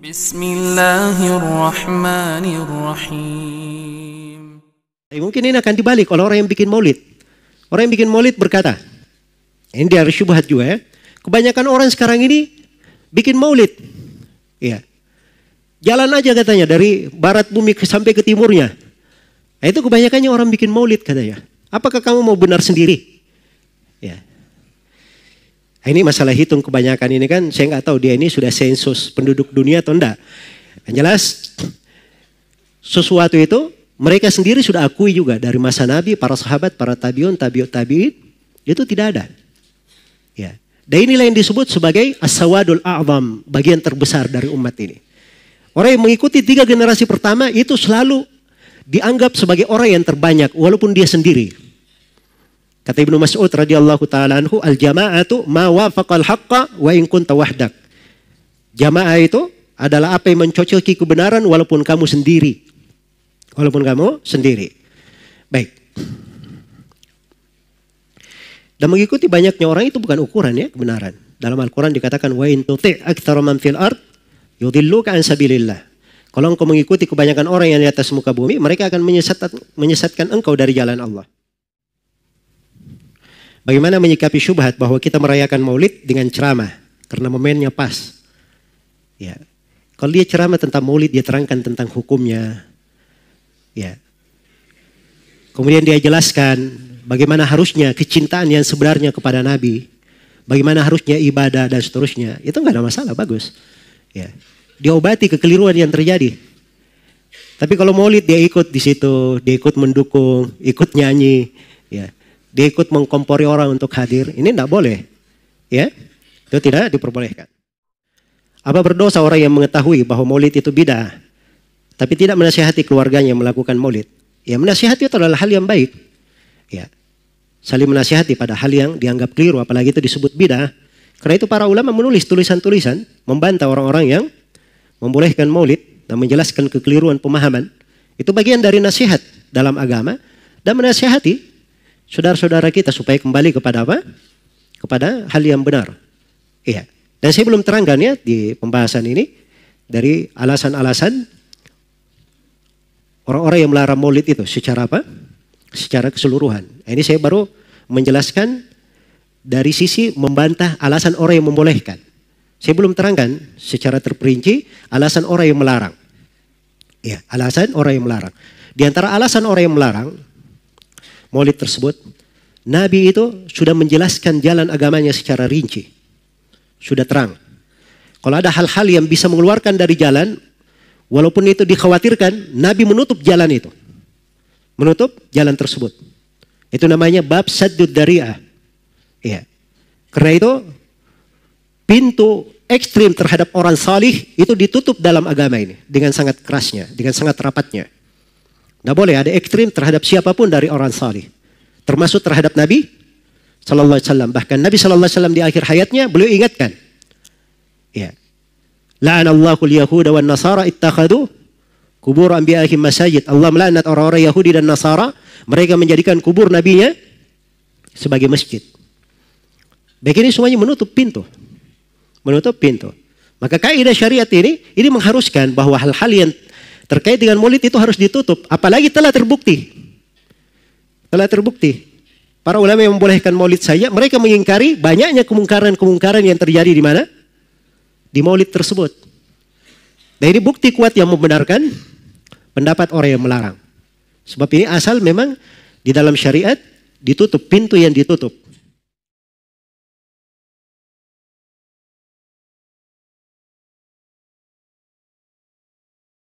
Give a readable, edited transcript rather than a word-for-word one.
Bismillahirrahmanirrahim. Mungkin ini akan dibalik oleh orang yang bikin maulid. Orang yang bikin maulid berkata, ini dia syubhat juga ya. Kebanyakan orang sekarang ini bikin maulid. Ya. Jalan aja katanya dari barat bumi sampai ke timurnya. Nah, itu kebanyakannya orang bikin maulid katanya. Apakah kamu mau benar sendiri? Ya. Nah, ini masalah hitung kebanyakan ini kan saya nggak tahu dia ini sudah sensus penduduk dunia atau enggak. Yang jelas sesuatu itu mereka sendiri sudah akui juga dari masa Nabi, para sahabat, para tabiun, tabiut tabiin itu tidak ada. Ya. Dan inilah yang disebut sebagai as-sawadul a'zam, bagian terbesar dari umat ini. Orang yang mengikuti 3 generasi pertama itu selalu dianggap sebagai orang yang terbanyak walaupun dia sendiri. Kata Ibnu Mas'ud radhiyallahu taala anhu, al-jama'atu ma wafaqal haqqa wa in kunta wahdak. Jamaah itu adalah apa yang mencocoki kebenaran walaupun kamu sendiri. Walaupun kamu sendiri. Baik. Dan mengikuti banyaknya orang itu bukan ukuran ya kebenaran. Dalam Al-Quran dikatakan wa in tuti' aktsara man fil ard yudilluka an sabilillah. Kalau engkau mengikuti kebanyakan orang yang di atas muka bumi, mereka akan menyesatkan engkau dari jalan Allah. Bagaimana menyikapi syubhat bahwa kita merayakan maulid dengan ceramah karena momennya pas. Ya. Kalau dia ceramah tentang maulid, dia terangkan tentang hukumnya. Ya. Kemudian dia jelaskan bagaimana harusnya kecintaan yang sebenarnya kepada Nabi, bagaimana harusnya ibadah dan seterusnya. Itu nggak ada masalah, bagus. Ya. Dia obati kekeliruan yang terjadi. Tapi kalau maulid dia ikut di situ, dia ikut mendukung, ikut nyanyi, ya. Dia ikut mengkompori orang untuk hadir. Ini tidak boleh. Ya. Itu tidak diperbolehkan. Apa berdosa orang yang mengetahui bahwa maulid itu bid'ah tapi tidak menasihati keluarganya melakukan maulid? Ya, menasihati itu adalah hal yang baik. Ya. Saling menasihati pada hal yang dianggap keliru, apalagi itu disebut bid'ah. Karena itu para ulama menulis tulisan-tulisan membantah orang-orang yang membolehkan maulid dan menjelaskan kekeliruan pemahaman. Itu bagian dari nasihat dalam agama dan menasihati saudara-saudara kita supaya kembali kepada apa? Kepada hal yang benar. Iya. Dan saya belum terangkan ya di pembahasan ini dari alasan-alasan orang-orang yang melarang maulid itu secara apa? Secara keseluruhan. Nah, ini saya baru menjelaskan dari sisi membantah alasan orang yang membolehkan. Saya belum terangkan secara terperinci alasan orang yang melarang. Ya, alasan orang yang melarang. Di antara alasan orang yang melarang maulid tersebut, Nabi itu sudah menjelaskan jalan agamanya secara rinci. Sudah terang. Kalau ada hal-hal yang bisa mengeluarkan dari jalan, walaupun itu dikhawatirkan, Nabi menutup jalan itu. Menutup jalan tersebut. Itu namanya bab saddud dari'ah. Ya. Karena itu pintu ekstrim terhadap orang salih itu ditutup dalam agama ini dengan sangat kerasnya, dengan sangat rapatnya. Tidak boleh ada ekstrim terhadap siapapun dari orang salih, termasuk terhadap Nabi Sallallahu Alaihi Wasallam. Bahkan Nabi Sallallahu Alaihi Wasallam di akhir hayatnya beliau ingatkan, ya, la'anallahu al-yahuda wan nasara ittakhadu kubur anbiya'ihim masajid. Allah melaknat orang-orang Yahudi dan Nasara, mereka menjadikan kubur nabinya sebagai masjid. Baik, ini semuanya menutup pintu. Menutup pintu. Maka kaidah syariat ini mengharuskan bahwa hal-hal yang terkait dengan maulid itu harus ditutup. Apalagi telah terbukti. Telah terbukti. Para ulama yang membolehkan maulid saja, mereka mengingkari banyaknya kemungkaran-kemungkaran yang terjadi di mana? Di maulid tersebut. Dan ini bukti kuat yang membenarkan pendapat orang yang melarang. Sebab ini asal memang di dalam syariat ditutup, pintu yang ditutup.